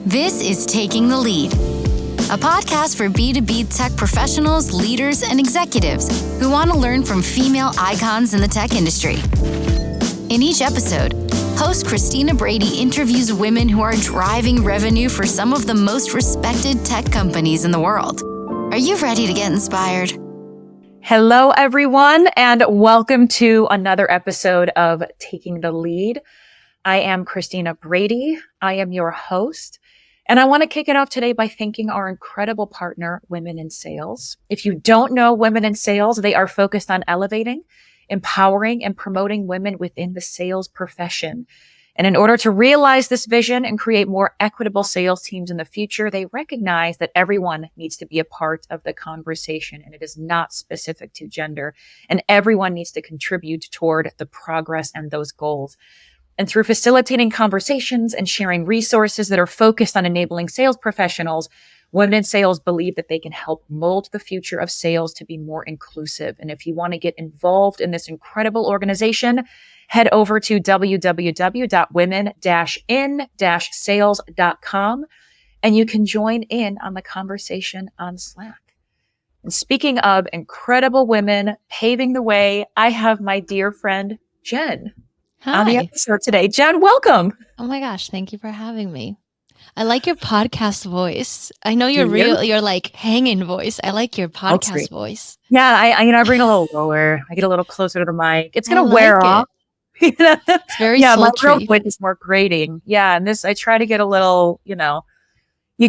This is Taking the Lead, a podcast for B2B tech professionals, leaders, and executives who want to learn from female icons in the tech industry. In each episode, host Christina Brady interviews women who are driving revenue for some of the most respected tech companies in the world. Are you ready to get inspired? Hello, everyone, and welcome to another episode of Taking the Lead. I am Christina Brady. I am your host, and I want to kick it off today by thanking our incredible partner, Women in Sales. If you don't know Women in Sales, they are focused on elevating, empowering, and promoting women within the sales profession. And in order to realize this vision and create more equitable sales teams in the future, they recognize that everyone needs to be a part of the conversation, and it is not specific to gender. And everyone needs to contribute toward the progress and those goals. And through facilitating conversations and sharing resources that are focused on enabling sales professionals, Women in Sales believe that they can help mold the future of sales to be more inclusive. And if you want to get involved in this incredible organization, head over to www.women-in-sales.com and you can join in on the conversation on Slack. And speaking of incredible women paving the way, I have my dear friend, Jen, on the episode today. Jen, welcome. Oh my gosh. Thank you for having me. I like your podcast voice. I know you're like hanging voice. I like your podcast voice. Yeah. I bring a little lower. I get a little closer to the mic. It's going to wear off. It's very my sultry. real voice is more grating. Yeah. And this, I try to get a little, you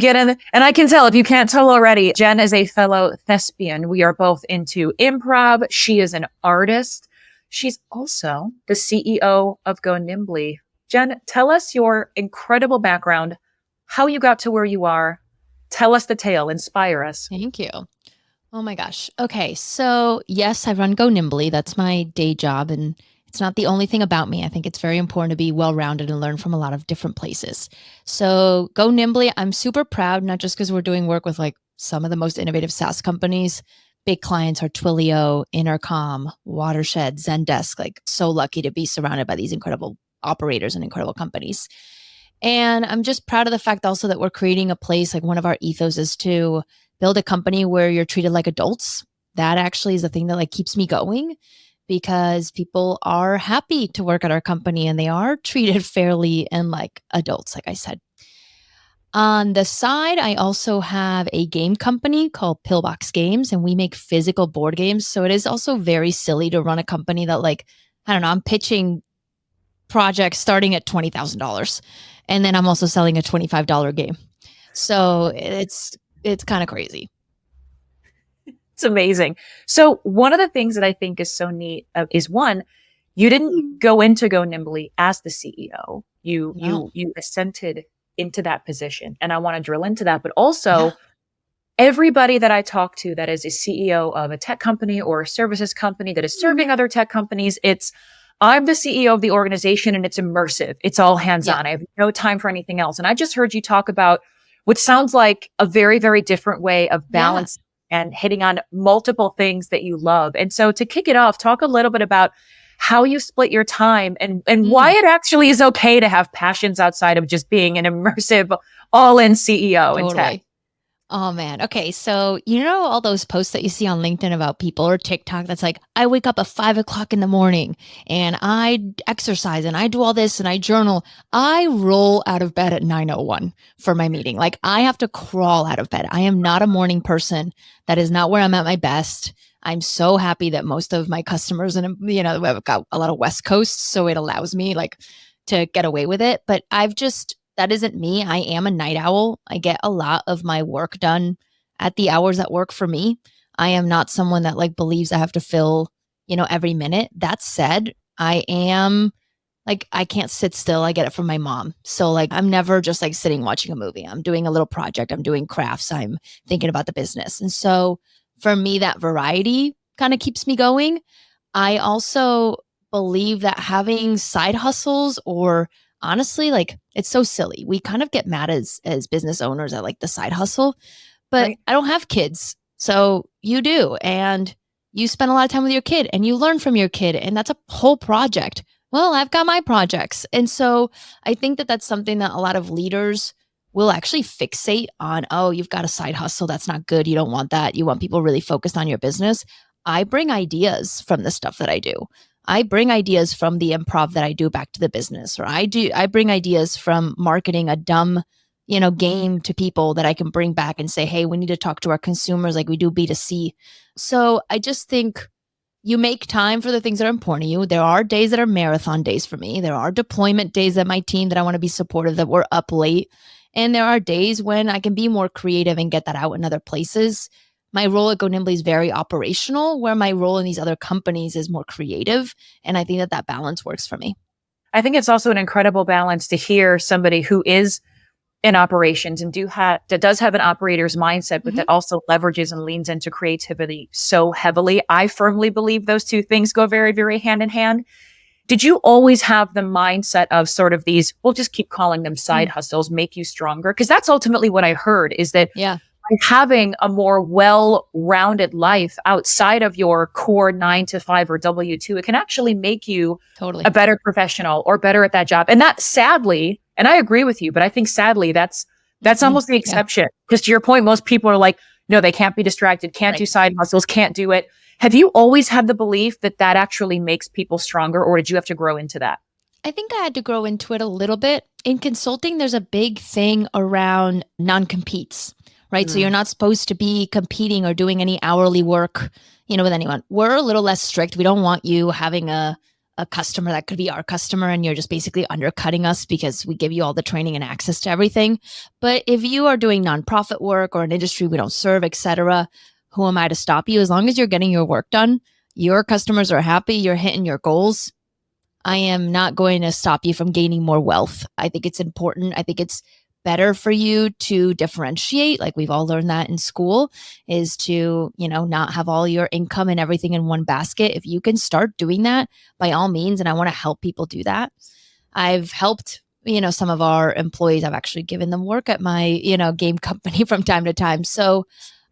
get in, and I can tell if you can't tell already, Jen is a fellow thespian. We are both into improv. She is an artist. She's also the CEO of Go Nimbly. Jen, tell us your incredible background, how you got to where you are. Tell us the tale, inspire us. Thank you. Oh my gosh. Okay. So yes, I run Go Nimbly. That's my day job. And it's not the only thing about me. I think it's very important to be well-rounded and learn from a lot of different places. So Go Nimbly, I'm super proud, not just because we're doing work with like some of the most innovative SaaS companies. Big clients are Twilio, Intercom, Watershed, Zendesk. Like so lucky to be surrounded by these incredible operators and incredible companies. And I'm just proud of the fact also that we're creating a place, like one of our ethos is to build a company where you're treated like adults. That actually is the thing that like keeps me going, because people are happy to work at our company and they are treated fairly and like adults, like I said. On the side, I also have a game company called Pillbox Games, and we make physical board games. So it is also very silly to run a company that like, I don't know, I'm pitching projects starting at $20,000. And then I'm also selling a $25 game. So it's kind of crazy. It's amazing. So one of the things that I think is so neat is one, you didn't go into Go Nimbly as the CEO. You ascended into that position. And I want to drill into that. But also everybody that I talk to that is a CEO of a tech company or a services company that is serving other tech companies, I'm the CEO of the organization and it's immersive. It's all hands-on. I have no time for anything else. And I just heard you talk about what sounds like a very, very different way of balance and hitting on multiple things that you love. And so to kick it off, talk a little bit about how you split your time and why it actually is okay to have passions outside of just being an immersive all-in CEO in tech. Oh man. Okay. So, all those posts that you see on LinkedIn about people or TikTok that's like, I wake up at 5 o'clock in the morning and I exercise and I do all this and I journal. I roll out of bed at 9:01 for my meeting. Like I have to crawl out of bed. I am not a morning person. That is not where I'm at my best. I'm so happy that most of my customers and, I've got a lot of West Coast, so it allows me like to get away with it. But that isn't me. I am a night owl. I get a lot of my work done at the hours that work for me. I am not someone that like believes I have to fill, every minute. That said, I am like, I can't sit still. I get it from my mom. So like, I'm never just like sitting watching a movie. I'm doing a little project. I'm doing crafts. I'm thinking about the business. And so for me, that variety kind of keeps me going. I also believe that having side hustles or honestly, like it's so silly. We kind of get mad as business owners at like the side hustle, but I don't have kids. So you do. And you spend a lot of time with your kid and you learn from your kid. And that's a whole project. Well, I've got my projects. And so I think that that's something that a lot of leaders will actually fixate on, oh, you've got a side hustle. That's not good. You don't want that. You want people really focused on your business. I bring ideas from the stuff that I do. I bring ideas from the improv that I do back to the business, or I bring ideas from marketing a dumb, game to people that I can bring back and say, hey, we need to talk to our consumers like we do B2C. So I just think you make time for the things that are important to you. There are days that are marathon days for me. There are deployment days that my team that I want to be supportive that we're up late. And there are days when I can be more creative and get that out in other places. My role at Go Nimbly is very operational, where my role in these other companies is more creative. And I think that balance works for me. I think it's also an incredible balance to hear somebody who is in operations and that does have an operator's mindset, but that also leverages and leans into creativity so heavily. I firmly believe those two things go very, very hand in hand. Did you always have the mindset of sort of these, we'll just keep calling them side hustles, make you stronger? Because that's ultimately what I heard, is that by having a more well-rounded life outside of your core 9 to 5 or W-2, it can actually make you a better professional or better at that job. And that sadly, and I agree with you, but I think sadly that's almost the exception. Because to your point, most people are like, no, they can't be distracted, can't do side hustles, can't do it. Have you always had the belief that actually makes people stronger, or did you have to grow into that? I think I had to grow into it a little bit. In consulting, there's a big thing around non-competes, right? So you're not supposed to be competing or doing any hourly work, with anyone. We're a little less strict. We don't want you having a customer that could be our customer and you're just basically undercutting us because we give you all the training and access to everything. But if you are doing nonprofit work or an industry we don't serve, etc., who am I to stop you? As long as you're getting your work done, your customers are happy, you're hitting your goals, I am not going to stop you from gaining more wealth. I think it's important. I think it's better for you to differentiate, like we've all learned that in school, is to, not have all your income and everything in one basket. If you can start doing that, by all means, and I want to help people do that. I've helped, some of our employees. I've actually given them work at my, game company from time to time. So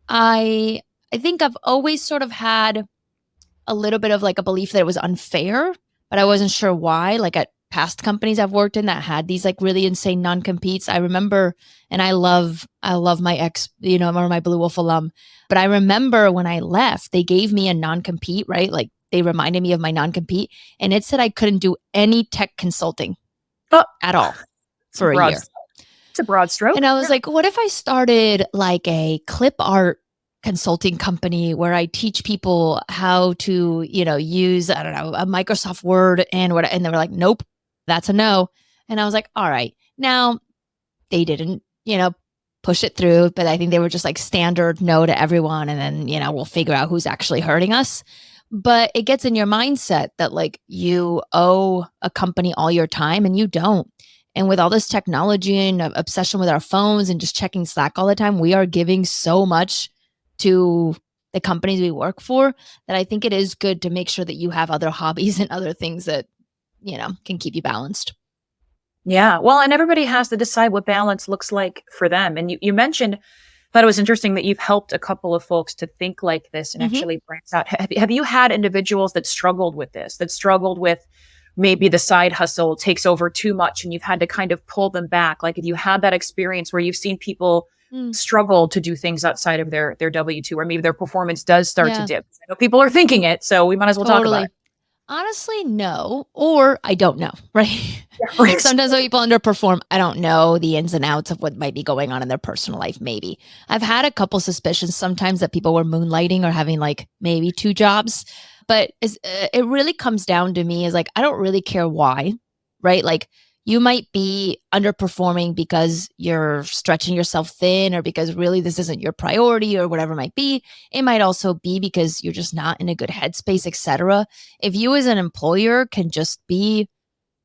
I think I've always sort of had a little bit of like a belief that it was unfair, but I wasn't sure why. Like at past companies I've worked in that had these like really insane non-competes. I remember, and I love my ex, or my Blue Wolf alum, but I remember when I left, they gave me a non-compete, right? Like they reminded me of my non-compete, and it said I couldn't do any tech consulting at all for a year. It's a broad stroke. And I was like, what if I started like a clip art consulting company where I teach people how to, use, I don't know, a Microsoft Word and what, and they were like, nope, that's a no. And I was like, all right. Now they didn't, push it through, but I think they were just like standard no to everyone. And then, we'll figure out who's actually hurting us. But it gets in your mindset that like you owe a company all your time and you don't. And with all this technology and obsession with our phones and just checking Slack all the time, we are giving so much to the companies we work for that I think it is good to make sure that you have other hobbies and other things that, can keep you balanced. Yeah. Well, and everybody has to decide what balance looks like for them. And you mentioned, thought it was interesting that you've helped a couple of folks to think like this and actually branch out. Have you had individuals that struggled with this, that struggled with maybe the side hustle takes over too much and you've had to kind of pull them back? Like if you had that experience where you've seen people struggle to do things outside of their W-2, or maybe their performance does start to dip. I know people are thinking it, so we might as well talk about it. Honestly, no, or I don't know, right? Yeah, right. Sometimes when people underperform, I don't know the ins and outs of what might be going on in their personal life, maybe. I've had a couple suspicions sometimes that people were moonlighting or having like maybe 2 jobs, but it really comes down to me is like, I don't really care why, right? Like you might be underperforming because you're stretching yourself thin or because really this isn't your priority or whatever it might be. It might also be because you're just not in a good headspace, etc. If you as an employer can just be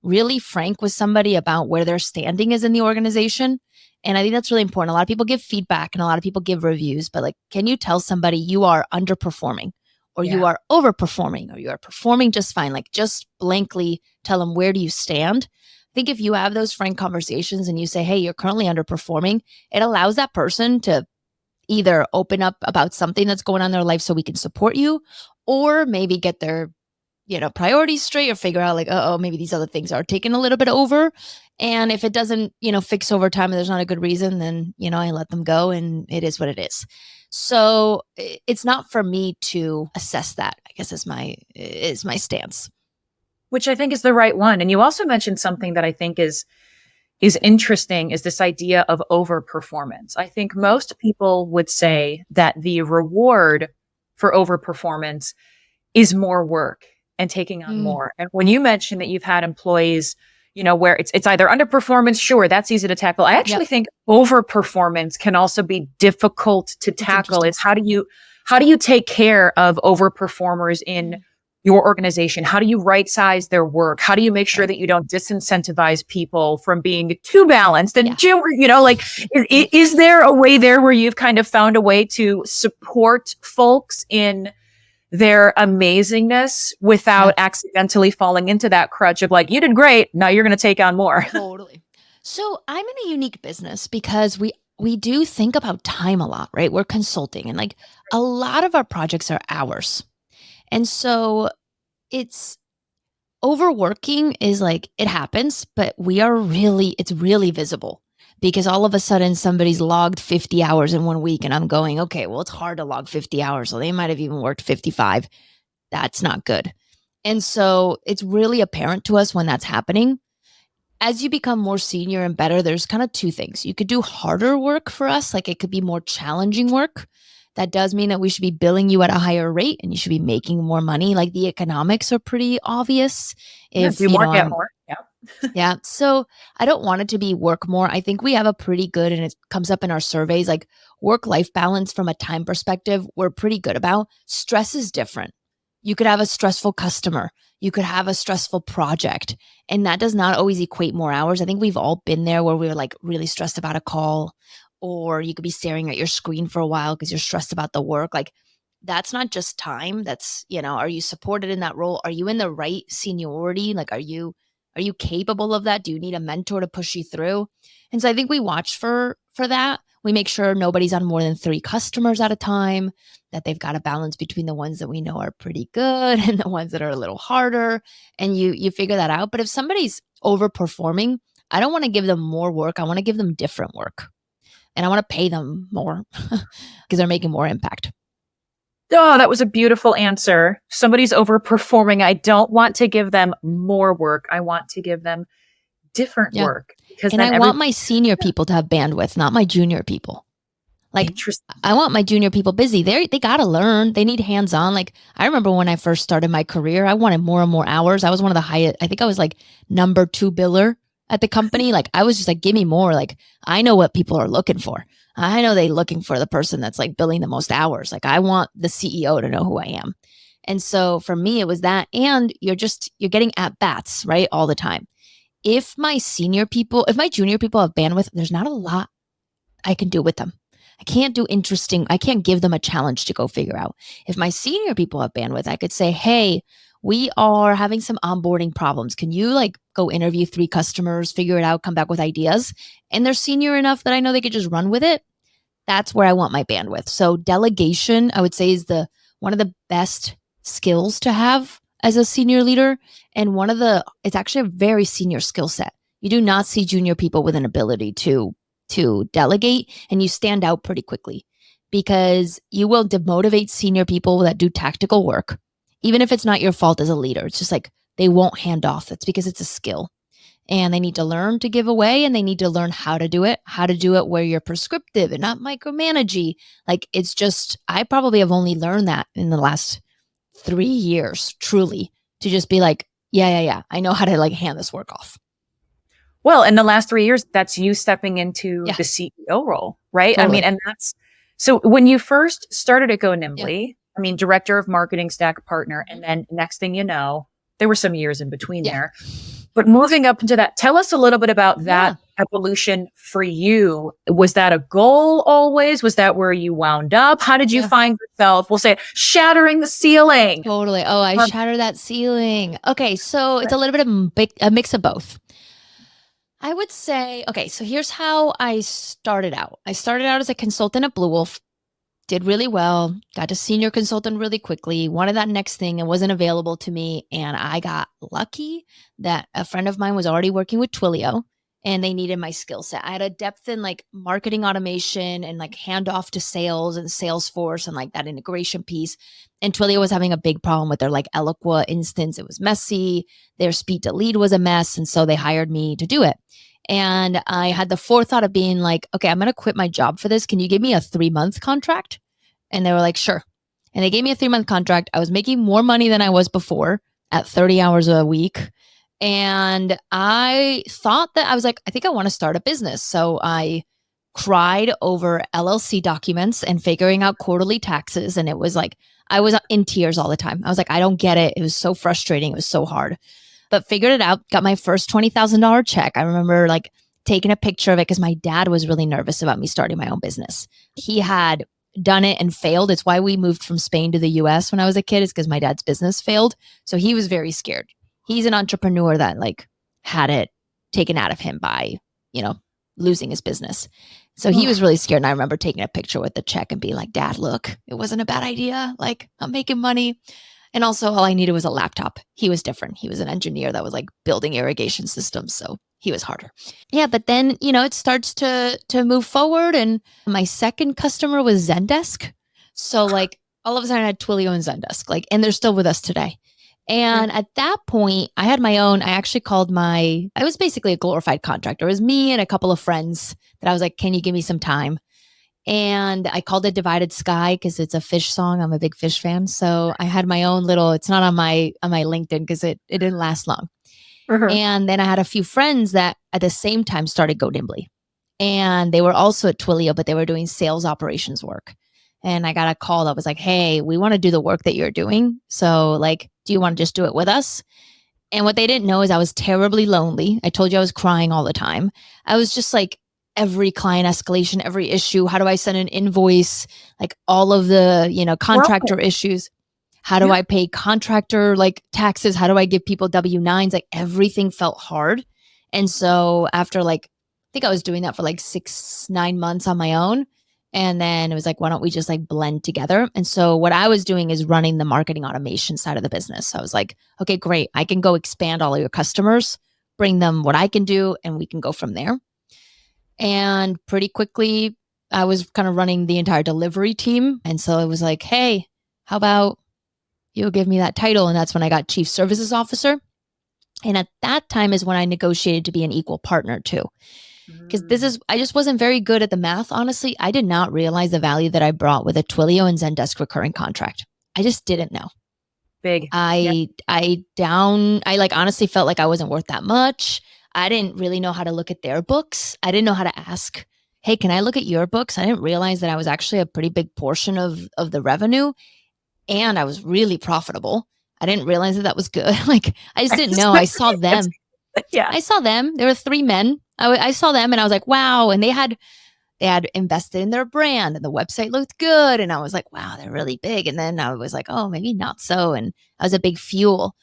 really frank with somebody about where their standing is in the organization, and I think that's really important. A lot of people give feedback and a lot of people give reviews, but like, can you tell somebody you are underperforming or you are overperforming or you are performing just fine? Like just blankly tell them, where do you stand? I think if you have those frank conversations and you say, hey, you're currently underperforming, it allows that person to either open up about something that's going on in their life so we can support you, or maybe get their priorities straight, or figure out like, oh, maybe these other things are taking a little bit over. And if it doesn't, fix over time and there's not a good reason, then, I let them go, and it is what it is. So it's not for me to assess that, I guess, is my stance. Which I think is the right one. And you also mentioned something that I think is interesting, is this idea of overperformance. I think most people would say that the reward for overperformance is more work and taking on more. And when you mentioned that you've had employees, where it's either underperformance, sure, that's easy to tackle. I actually think overperformance can also be difficult to tackle. It's how do you take care of overperformers in your organization? How do you right size their work? How do you make sure that you don't disincentivize people from being too balanced? And is there a way there where you've kind of found a way to support folks in their amazingness without accidentally falling into that crutch of like, you did great, now you're going to take on more? Totally. So I'm in a unique business because we do think about time a lot, right? We're consulting, and like a lot of our projects are hours. And so it's overworking is like, it happens, but it's really visible, because all of a sudden somebody's logged 50 hours in 1 week, and I'm going, okay, well, it's hard to log 50 hours. So they might have even worked 55. That's not good. And so it's really apparent to us when that's happening. As you become more senior and better, there's kind of two things. You could do harder work for us. Like, it could be more challenging work. That does mean that we should be billing you at a higher rate, and you should be making more money. Like, the economics are pretty obvious. If do more, get more. Yeah. Yeah. So I don't want it to be work more. I think we have a pretty good, and it comes up in our surveys, like work-life balance from a time perspective, we're pretty good about. Stress is different. You could have a stressful customer. You could have a stressful project, and that does not always equate more hours. I think we've all been there where we're like really stressed about a call, or you could be staring at your screen for a while because you're stressed about the work. Like, that's not just time. That's, are you supported in that role? Are you in the right seniority? Like, are you capable of that? Do you need a mentor to push you through? And so I think we watch for that. We make sure nobody's on more than 3 customers at a time, that they've got a balance between the ones that we know are pretty good and the ones that are a little harder. And you figure that out. But if somebody's overperforming, I don't want to give them more work. I want to give them different work. And I want to pay them more because they're making more impact. Oh, that was a beautiful answer. Somebody's overperforming. I don't want to give them more work. I want to give them different work. And I want my senior people to have bandwidth, not my junior people. Like, I want my junior people busy. They got to learn. They need hands-on. Like, I remember when I first started my career, I wanted more and more hours. I was one of the highest. I think I was like number 2 biller at the company. Like, I was just like, give me more. Like, I know what people are looking for. I know they're looking for the person that's like billing the most hours. Like, I want the CEO to know who I am. And so for me, it was that. And you're getting at bats, right? All the time. If my junior people have bandwidth, there's not a lot I can do with them. I can't give them a challenge to go figure out. If my senior people have bandwidth, I could say, hey, we are having some onboarding problems. Can you like go interview 3 customers, figure it out, come back with ideas? And they're senior enough that I know they could just run with it. That's where I want my bandwidth. So delegation, I would say, is one of the best skills to have as a senior leader. And it's actually a very senior skill set. You do not see junior people with an ability to delegate, and you stand out pretty quickly because you will demotivate senior people that do tactical work. Even if it's not your fault as a leader, it's just like they won't hand off. That's because it's a skill, and they need to learn to give away, and they need to learn how to do it where you're prescriptive and not micromanagey. Like, it's just, I probably have only learned that in the last 3 years, truly, to just be like, yeah. I know how to like hand this work off. Well, in the last 3 years, that's you stepping into the CEO role, right? Totally. I mean, and that's, so when you first started at Go Nimbly, I mean, director of marketing, stack partner, and then next thing you know, there were some years in between there. But moving up into that, tell us a little bit about that evolution for you. Was that a goal always? Was that where you wound up? How did you find yourself, we'll say, shattering the ceiling? Totally. Oh, I shattered that ceiling. Okay, so it's a little bit of a mix of both. I would say, okay, so here's how I started out. I started out as a consultant at Blue Wolf. did really well, got to senior consultant really quickly, wanted that next thing and wasn't available to me. And I got lucky that a friend of mine was already working with Twilio and they needed my skill set. I had a depth in like marketing automation and like handoff to sales and Salesforce and like that integration piece. And Twilio was having a big problem with their like Eloqua instance. It was messy. Their speed to lead was a mess. And so they hired me to do it. And I had the forethought of being like, okay, I'm going to quit my job for this. Can you give me a 3-month contract? And they were like, sure. And they gave me a 3-month contract. I was making more money than I was before at 30 hours a week. And I thought that I was like, I think I want to start a business. So I cried over LLC documents and figuring out quarterly taxes. And it was like, I was in tears all the time. I was like, I don't get it. It was so frustrating. It was so hard. But figured it out, got my first $20,000 check. I remember like taking a picture of it because my dad was really nervous about me starting my own business. He had done it and failed. It's why we moved from Spain to the US when I was a kid, is because my dad's business failed. So he was very scared. He's an entrepreneur that like had it taken out of him by, losing his business. So he was really scared. And I remember taking a picture with the check and being like, Dad, look, it wasn't a bad idea. Like, I'm making money. And also all I needed was a laptop. He was different. He was an engineer that was like building irrigation systems. So he was harder. Yeah. But then, it starts to move forward. And my second customer was Zendesk. So like all of a sudden I had Twilio and Zendesk, like, and they're still with us today. And at that point I had my own, I was basically a glorified contractor. It was me and a couple of friends that I was like, can you give me some time? And I called it Divided Sky because it's a Fish song. I'm a big Fish fan. So I had my own little, it's not on my LinkedIn because it didn't last long. And then I had a few friends that at the same time started Go Nimbly. And they were also at Twilio, but they were doing sales operations work. And I got a call that was like, hey, we want to do the work that you're doing. So like, do you want to just do it with us? And what they didn't know is I was terribly lonely. I told you I was crying all the time. I was just like, every client escalation, every issue. How do I send an invoice? Like all of the, contractor issues. How do I pay contractor like taxes? How do I give people W-9s? Like everything felt hard. And so after like, I think I was doing that for like 6-9 months on my own. And then it was like, why don't we just like blend together? And so what I was doing is running the marketing automation side of the business. So I was like, okay, great. I can go expand all of your customers, bring them what I can do, and we can go from there. And pretty quickly, I was kind of running the entire delivery team. And so it was like, hey, how about you give me that title? And that's when I got Chief Services Officer. And at that time is when I negotiated to be an equal partner too. Because I just wasn't very good at the math. Honestly, I did not realize the value that I brought with a Twilio and Zendesk recurring contract. I just didn't know. Big. I like honestly felt like I wasn't worth that much. I didn't really know how to look at their books. I didn't know how to ask, hey, can I look at your books? I didn't realize that I was actually a pretty big portion of the revenue. And I was really profitable. I didn't realize that was good. Like, I just didn't know. I saw them. Yeah. I saw them. There were 3 men. I saw them and I was like, wow. And they had invested in their brand and the website looked good. And I was like, wow, they're really big. And then I was like, oh, maybe not so. And I was a big fuel.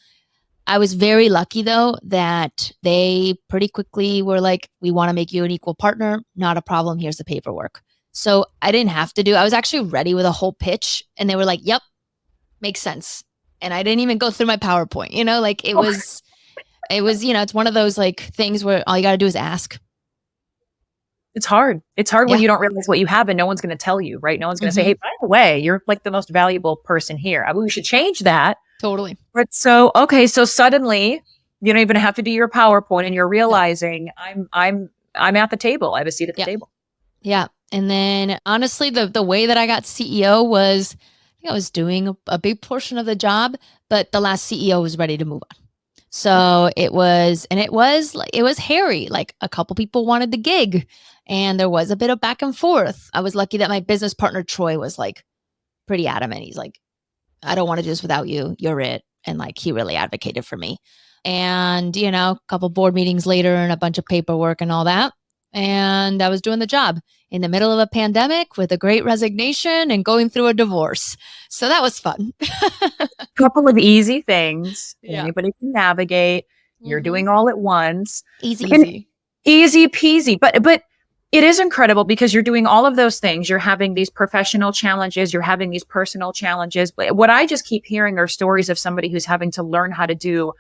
I was very lucky though that they pretty quickly were like, we want to make you an equal partner. Not a problem. Here's the paperwork. So I didn't have to I was actually ready with a whole pitch and they were like, yep, makes sense. And I didn't even go through my PowerPoint, like it was, it's one of those like things where all you got to do is ask. It's hard. It's hard when you don't realize what you have and no one's going to tell you, right? No one's going to say, hey, by the way, you're like the most valuable person here. I mean, we should change that. Totally. But so suddenly you don't even have to do your PowerPoint and you're realizing I'm at the table. I have a seat at the table. Yeah. And then honestly, the way that I got CEO was, I think I was doing a big portion of the job, but the last CEO was ready to move on. So it was hairy. Like a couple people wanted the gig and there was a bit of back and forth. I was lucky that my business partner, Troy, was like pretty adamant. He's like, I don't want to do this without you. You're it. And like, he really advocated for me. And, a couple board meetings later and a bunch of paperwork and all that. And I was doing the job in the middle of a pandemic with a great resignation and going through a divorce. So that was fun. Couple of easy things anybody can navigate. You're doing all at once. Easy peasy. But It is incredible because you're doing all of those things. You're having these professional challenges. You're having these personal challenges. But what I just keep hearing are stories of somebody who's having to learn how to do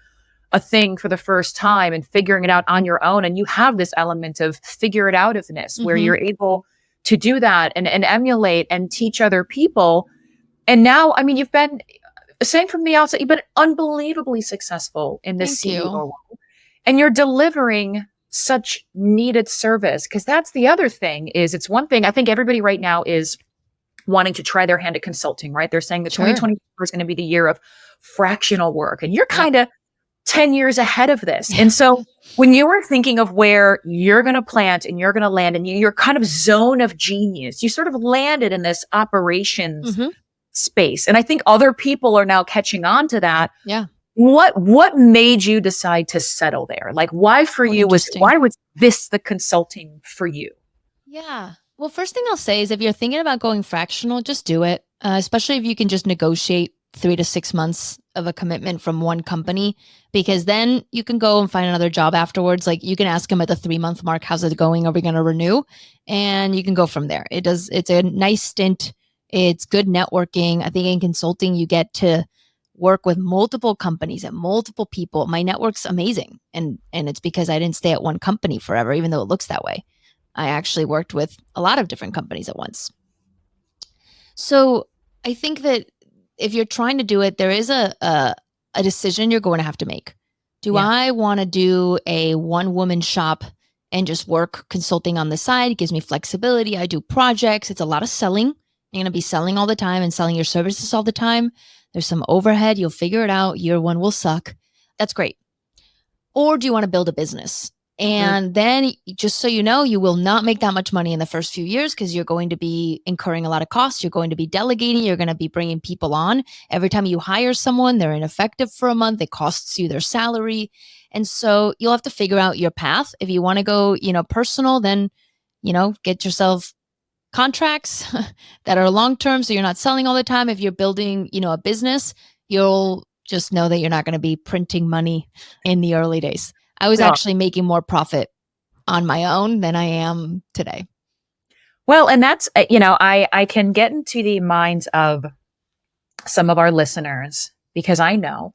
a thing for the first time and figuring it out on your own. And you have this element of figure it outness where you're able to do that and emulate and teach other people. And now, I mean, you've been saying from the outset, you've been unbelievably successful in the CEO role, and you're delivering such needed service. Because that's the other thing is it's one thing. I think everybody right now is wanting to try their hand at consulting, right? They're saying that 2024 is going to be the year of fractional work. And you're kind of 10 years ahead of this. And so when you were thinking of where you're going to plant and you're going to land and your kind of zone of genius, you sort of landed in this operations space. And I think other people are now catching on to that. Yeah. What made you decide to settle there? Like why was this the consulting for you? Yeah. Well, first thing I'll say is if you're thinking about going fractional, just do it. Especially if you can just negotiate 3 to 6 months of a commitment from one company, because then you can go and find another job afterwards. Like you can ask them at the 3-month mark, how's it going? Are we going to renew? And you can go from there. It's a nice stint. It's good networking. I think in consulting, you get to work with multiple companies and multiple people. My network's amazing. And it's because I didn't stay at one company forever, even though it looks that way. I actually worked with a lot of different companies at once. So I think that if you're trying to do it, there is a decision you're going to have to make. Do I want to do a one-woman shop and just work consulting on the side? It gives me flexibility. I do projects. It's a lot of selling. You're going to be selling all the time and selling your services all the time. There's some overhead. You'll figure it out. Year one will suck. That's great. Or do you want to build a business? And then just so you know, you will not make that much money in the first few years because you're going to be incurring a lot of costs. You're going to be delegating. You're going to be bringing people on. Every time you hire someone, they're ineffective for a month. It costs you their salary. And so you'll have to figure out your path. If you want to go, personal, then, get yourself contracts that are long-term. So you're not selling all the time. If you're building, a business, you'll just know that you're not going to be printing money in the early days. I was actually making more profit on my own than I am today. Well, and that's, I can get into the minds of some of our listeners because I know.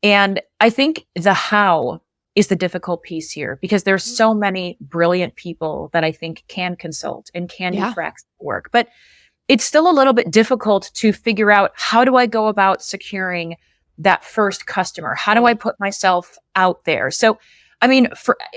And I think the how is the difficult piece here because there's so many brilliant people that I think can consult and can do fractional work. But it's still a little bit difficult to figure out how do I go about securing that first customer? How do I put myself out there? So, I mean,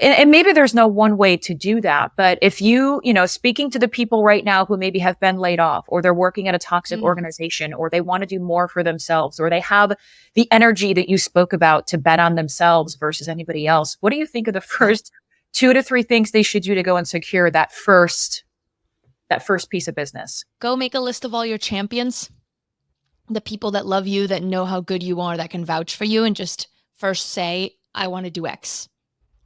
and maybe there's no one way to do that, but if you, speaking to the people right now who maybe have been laid off or they're working at a toxic organization or they want to do more for themselves or they have the energy that you spoke about to bet on themselves versus anybody else, what do you think are the first 2 to 3 things they should do to go and secure that first piece of business? Go make a list of all your champions. The people that love you, that know how good you are, that can vouch for you, and just first say, I want to do X.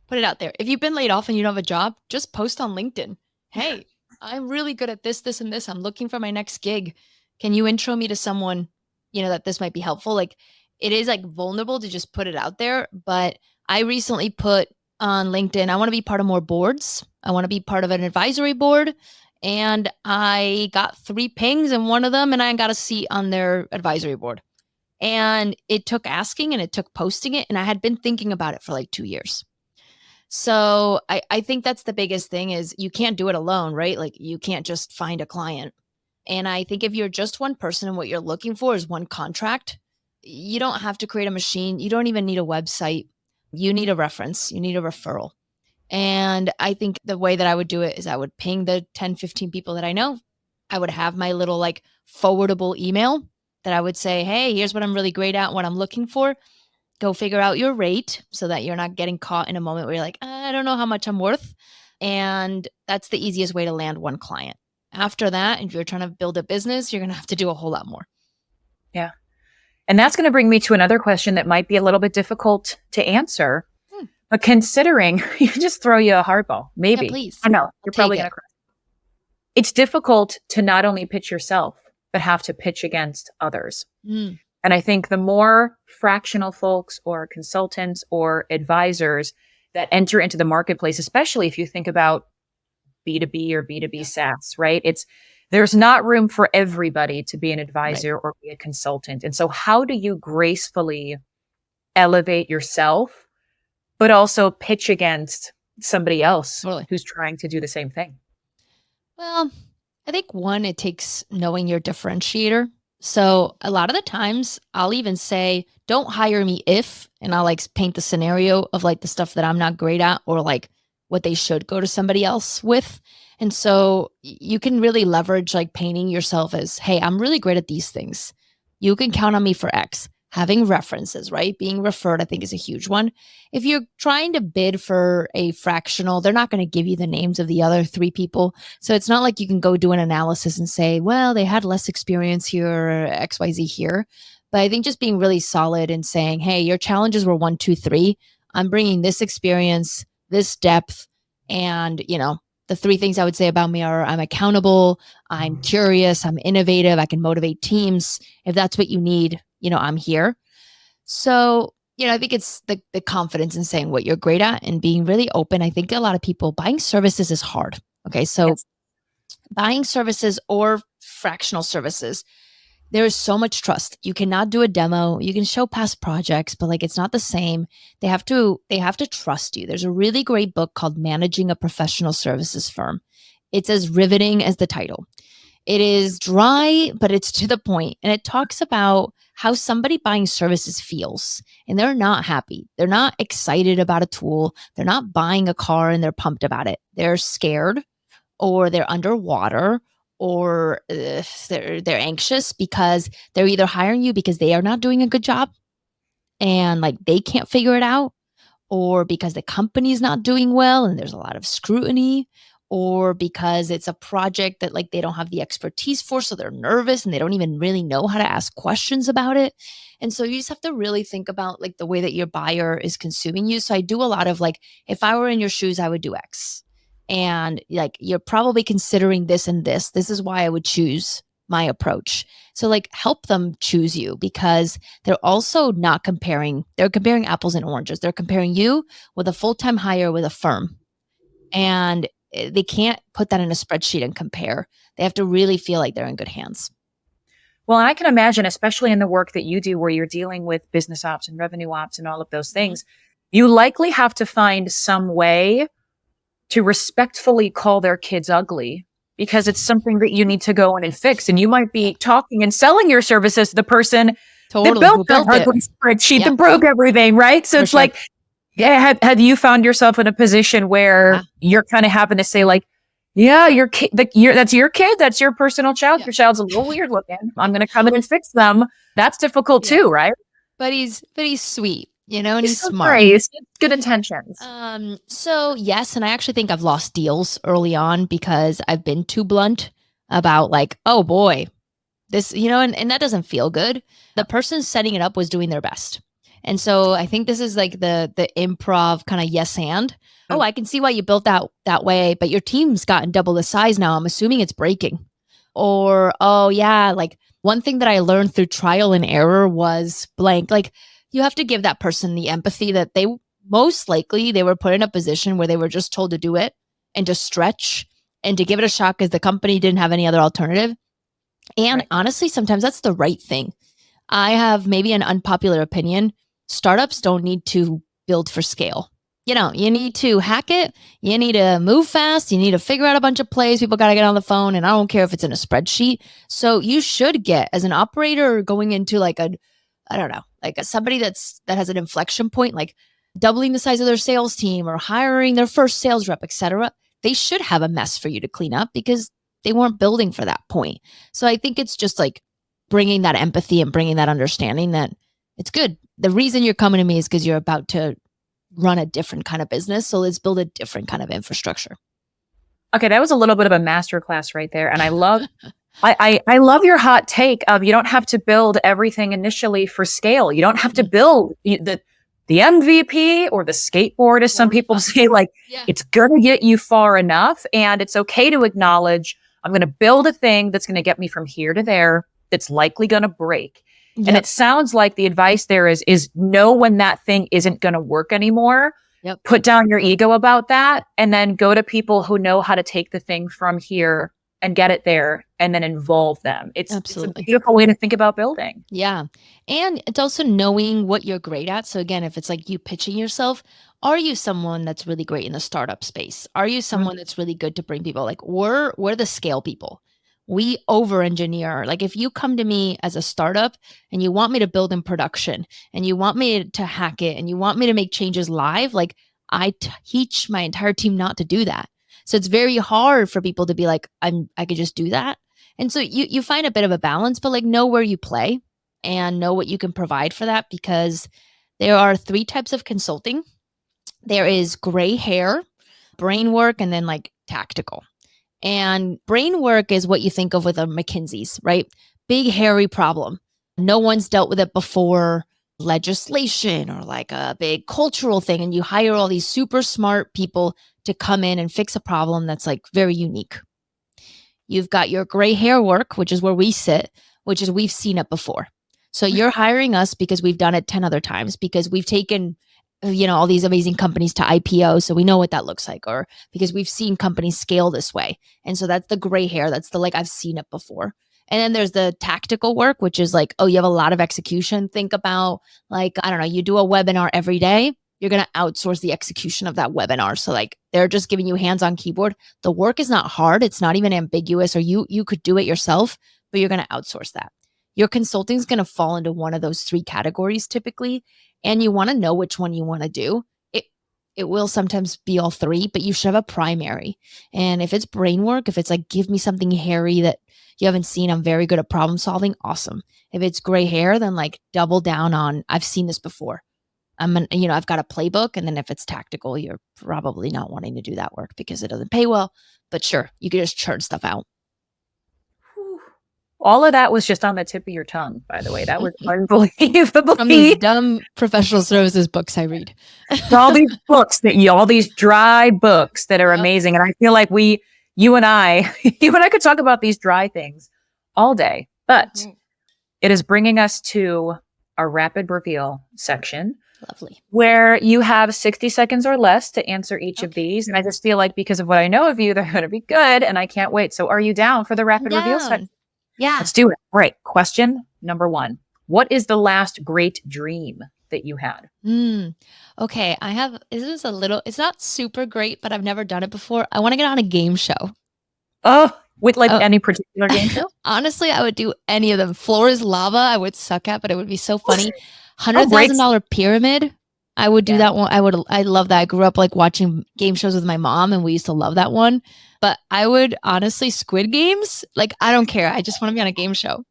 Put it out there. If you've been laid off and you don't have a job, just post on LinkedIn. Hey, I'm really good at this, this, and this. I'm looking for my next gig. Can you intro me to someone, that this might be helpful? Like it is like vulnerable to just put it out there. But I recently put on LinkedIn, I want to be part of more boards. I want to be part of an advisory board. And I got 3 pings in one of them and I got a seat on their advisory board. And it took asking and it took posting it. And I had been thinking about it for like 2 years. So I think that's the biggest thing is you can't do it alone, right? Like you can't just find a client. And I think if you're just one person and what you're looking for is one contract, you don't have to create a machine. You don't even need a website. You need a reference. You need a referral. And I think the way that I would do it is I would ping the 10, 15 people that I know. I would have my little like forwardable email that I would say, hey, here's what I'm really great at, what I'm looking for. Go figure out your rate so that you're not getting caught in a moment where you're like, I don't know how much I'm worth. And that's the easiest way to land one client. After that, if you're trying to build a business, you're going to have to do a whole lot more. Yeah. And that's going to bring me to another question that might be a little bit difficult to answer. But considering you just throw you a hardball, maybe. Yeah, please. I know you're probably going to cry. It's difficult to not only pitch yourself, but have to pitch against others. And I think the more fractional folks or consultants or advisors that enter into the marketplace, especially if you think about B2B or B2B SaaS, right? There's not room for everybody to be an advisor or be a consultant. And so how do you gracefully elevate yourself, but also pitch against somebody else who's trying to do the same thing? Well, I think one, it takes knowing your differentiator. So a lot of the times I'll even say, don't hire me if, and I'll like paint the scenario of like the stuff that I'm not great at or like what they should go to somebody else with. And so you can really leverage like painting yourself as, hey, I'm really great at these things. You can count on me for X. Having references, right? Being referred, I think, is a huge one. If you're trying to bid for a fractional, they're not going to give you the names of the other 3 people. So it's not like you can go do an analysis and say, well, they had less experience here or XYZ here. But I think just being really solid and saying, hey, your challenges were 1, 2, 3. I'm bringing this experience, this depth, and, the 3 things I would say about me are I'm accountable, I'm curious, I'm innovative, I can motivate teams. If that's what you need, I'm here. So, I think it's the confidence in saying what you're great at and being really open. I think a lot of people buying services is hard. Okay. So buying services or fractional services, there is so much trust. You cannot do a demo. You can show past projects, but like it's not the same. They have to trust you. There's a really great book called Managing a Professional Services Firm. It's as riveting as the title. It is dry, but it's to the point. And it talks about how somebody buying services feels. And they're not happy. They're not excited about a tool. They're not buying a car and they're pumped about it. They're scared or they're underwater or they're anxious because they're either hiring you because they are not doing a good job and like they can't figure it out, or because the company's not doing well and there's a lot of scrutiny, or because it's a project that like they don't have the expertise for, so they're nervous and they don't even really know how to ask questions about it. And so you just have to really think about like the way that your buyer is consuming you. So I do a lot of like, if I were in your shoes, I would do X. And like, you're probably considering this and this. This is why I would choose my approach. So like help them choose you, because they're also not comparing. They're comparing apples and oranges. They're comparing you with a full-time hire with a firm. And they can't put that in a spreadsheet and compare. They have to really feel like they're in good hands. Well, I can imagine, especially in the work that you do where you're dealing with business ops and revenue ops and all of those things, you likely have to find some way to respectfully call their kids ugly, because it's something that you need to go in and fix. And you might be talking and selling your services to the person that built the ugly spreadsheet that broke everything, right? So it's like, have you found yourself in a position where you're kind of having to say like, yeah, your kid, that's your kid, that's your personal child. Your child's a little weird looking. I'm going to come in and fix them. That's difficult too, right? But he's sweet, and he's so smart. He's good intentions. So yes, and I actually think I've lost deals early on because I've been too blunt about like, oh boy, this, and that doesn't feel good. The person setting it up was doing their best. And so I think this is like the improv kind of yes and. Oh, I can see why you built that way, but your team's gotten double the size now. I'm assuming it's breaking. Or, oh yeah, like one thing that I learned through trial and error was blank. Like you have to give that person the empathy that they most likely they were put in a position where they were just told to do it and to stretch and to give it a shot because the company didn't have any other alternative. And honestly, sometimes that's the right thing. I have maybe an unpopular opinion. Startups don't need to build for scale. You need to hack it. You need to move fast. You need to figure out a bunch of plays. People got to get on the phone, and I don't care if it's in a spreadsheet. So you should get, as an operator going into like somebody that has an inflection point, like doubling the size of their sales team or hiring their first sales rep, etc. They should have a mess for you to clean up because they weren't building for that point. So I think it's just like bringing that empathy and bringing that understanding that it's good. The reason you're coming to me is because you're about to run a different kind of business. So let's build a different kind of infrastructure. Okay, that was a little bit of a masterclass right there. And I love I love your hot take of you don't have to build everything initially for scale. You don't have to build the MVP or the skateboard, as some people say, like it's going to get you far enough. And it's okay to acknowledge, I'm going to build a thing that's going to get me from here to there. That's likely going to break. Yep. And it sounds like the advice there is know when that thing isn't going to work anymore, Yep. put down your ego about that, and then go to people who know how to take the thing from here and get it there and then involve them. It's a beautiful way to think about building. Yeah. And it's also knowing what you're great at. So again, if it's like you pitching yourself, are you someone that's really great in the startup space? Are you someone that's really good to bring people? Like we're the scale people. We over engineer. Like if you come to me as a startup and you want me to build in production and you want me to hack it and you want me to make changes live, like I teach my entire team not to do that. So it's very hard for people to be like, I could just do that. And so you find a bit of a balance, but like know where you play and know what you can provide for that, because there are 3 types of consulting. There is gray hair, brain work, and then like tactical. And brain work is what you think of with a McKinsey's, right? Big, hairy problem. No one's dealt with it before. Legislation or like a big cultural thing. And you hire all these super smart people to come in and fix a problem that's like very unique. You've got your gray hair work, which is where we sit, which is we've seen it before. So you're hiring us because we've done it 10 other times, because we've taken, all these amazing companies to IPO. So we know what that looks like, or because we've seen companies scale this way. And so that's the gray hair. That's the, like, I've seen it before. And then there's the tactical work, which is like, oh, you have a lot of execution. Think about like, I don't know, you do a webinar every day. You're going to outsource the execution of that webinar. So like they're just giving you hands-on keyboard. The work is not hard. It's not even ambiguous, or you could do it yourself, but you're going to outsource that. Your consulting is going to fall into one of those 3 categories typically. And you want to know which one you want to do. It will sometimes be all 3, but you should have a primary. And if it's brain work, if it's like, give me something hairy that you haven't seen, I'm very good at problem solving, awesome. If it's gray hair, then like double down on, I've seen this before. I've got a playbook. And then if it's tactical, you're probably not wanting to do that work because it doesn't pay well. But sure, you could just churn stuff out. All of that was just on the tip of your tongue, by the way. That was unbelievable. From these dumb professional services books I read. All these books all these dry books that are amazing. And I feel like you and I could talk about these dry things all day, but it is bringing us to our rapid reveal section. Lovely. Where you have 60 seconds or less to answer each of these. And I just feel like because of what I know of you, they're going to be good. And I can't wait. So are you down for the rapid reveal section? Yeah. Let's do it. All right. Question number 1. What is the last great dream that you had? Okay. It's not super great, but I've never done it before. I want to get on a game show. Oh, with any particular game show? Honestly, I would do any of them. Floor is Lava, I would suck at, but it would be so funny. $100,000 pyramid. I would do that one. I love that. I grew up like watching game shows with my mom, and we used to love that one. But I would honestly, Squid Games, like, I don't care. I just want to be on a game show.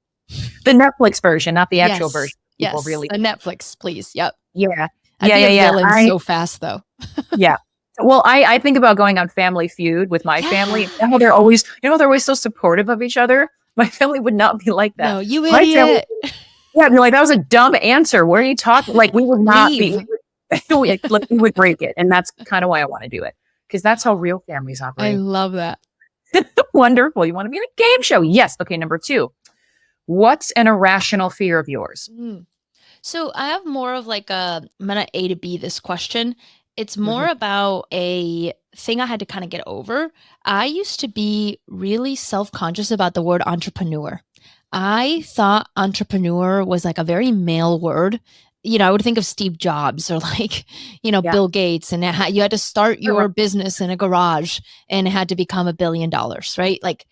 The Netflix version, not the actual version. Yes, really. The Netflix, please. Yep. Yeah. I'd be a villain so fast, though. Yeah. Well, I think about going on Family Feud with my family. How they're always so supportive of each other. My family would not be like that. No, you idiot. Yeah, you're like, that was a dumb answer. What are you talking? Like, we would not be. We would break it, and that's kind of why I want to do it, because that's how real families operate. I love that. Wonderful. You want to be in a game show? Yes. Okay. Number 2. What's an irrational fear of yours? So I have more of like I'm gonna A to B this question. It's more about a thing I had to kind of get over. I used to be really self-conscious about the word entrepreneur. I thought entrepreneur was like a very male word. I would think of Steve Jobs or like, Bill Gates, and you had to start your business in a garage and it had to become $1 billion, right? Like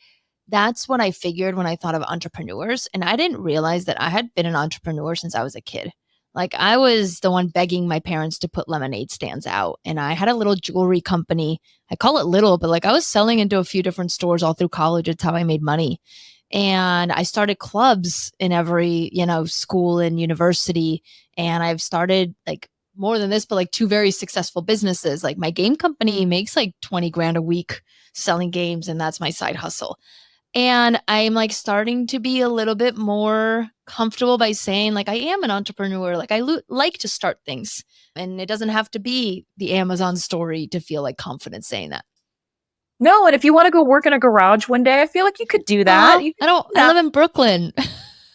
that's what I figured when I thought of entrepreneurs. And I didn't realize that I had been an entrepreneur since I was a kid. Like I was the one begging my parents to put lemonade stands out. And I had a little jewelry company. I call it little, but like I was selling into a few different stores all through college. It's how I made money. And I started clubs in every, school and university. And I've started like more than this, but like 2 very successful businesses. Like my game company makes like 20 grand a week selling games. And that's my side hustle. And I'm like starting to be a little bit more comfortable by saying like, I am an entrepreneur. Like I like to start things, and it doesn't have to be the Amazon story to feel like confident saying that. No, and if you want to go work in a garage one day, I feel like you could do that. I live in Brooklyn.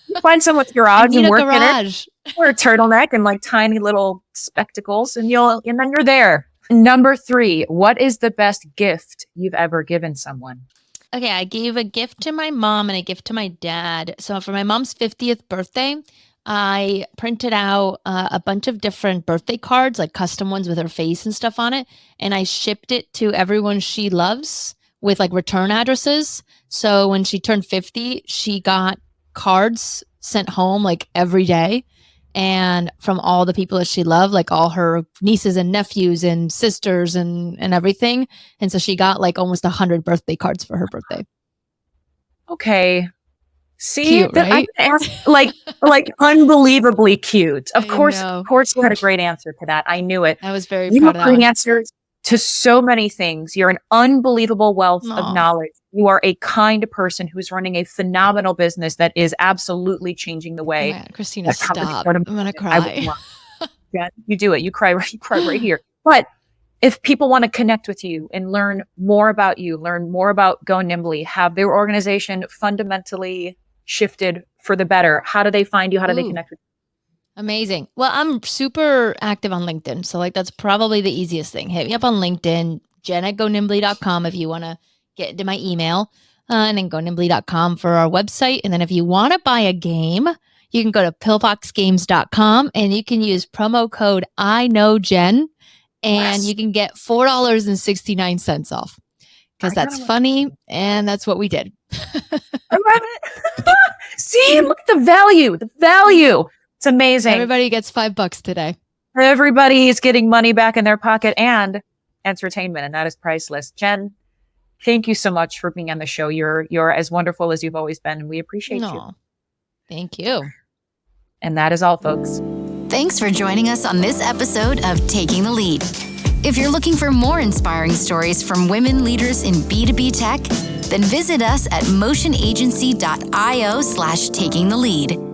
You find someone's garage and work garage. in it. Wear a turtleneck and like tiny little spectacles, and then you're there. Number 3, what is the best gift you've ever given someone? Okay, I gave a gift to my mom and a gift to my dad. So for my mom's 50th birthday, I printed out a bunch of different birthday cards, like custom ones with her face and stuff on it. And I shipped it to everyone she loves with like return addresses. So when she turned 50, she got cards sent home like every day. And from all the people that she loved, like all her nieces and nephews and sisters and everything. And so she got like almost 100 birthday cards for her birthday. Okay. See, Cute, that right? I can ask, like unbelievably cute. Of course, know. you had a great answer to that. I knew it. I was very You proud have of that great one. answers to so many things. You're an unbelievable wealth of Aw. knowledge. You are a kind person who's running a phenomenal business that is absolutely changing the Oh way. my God, Christina, that company stop. started. I'm going to I would cry. love that. You do it. You cry right here. But if people want to connect with you and learn more about you, learn more about Go Nimbly, have their organization fundamentally shifted for the better, how do they find you? How do they Ooh. connect with you? Amazing. Well, I'm super active on LinkedIn. So like that's probably the easiest thing. Hit me up on LinkedIn, jen@gonimbly.com if you want to get into my email, and then gonimbly.com for our website. And then if you want to buy a game, you can go to pillboxgames.com and you can use promo code I know Jen and Yes. you can get $4.69 off because I gotta that's look. funny and that's what we did. I love it. See, look at the value. The value. It's amazing. Everybody gets $5 today. Everybody is getting money back in their pocket and entertainment, and that is priceless. Jen, thank you so much for being on the show. You're as wonderful as you've always been, and we appreciate you. Thank you. And that is all, folks. Thanks for joining us on this episode of Taking the Lead. If you're looking for more inspiring stories from women leaders in B2B tech, then visit us at motionagency.io/takingthelead.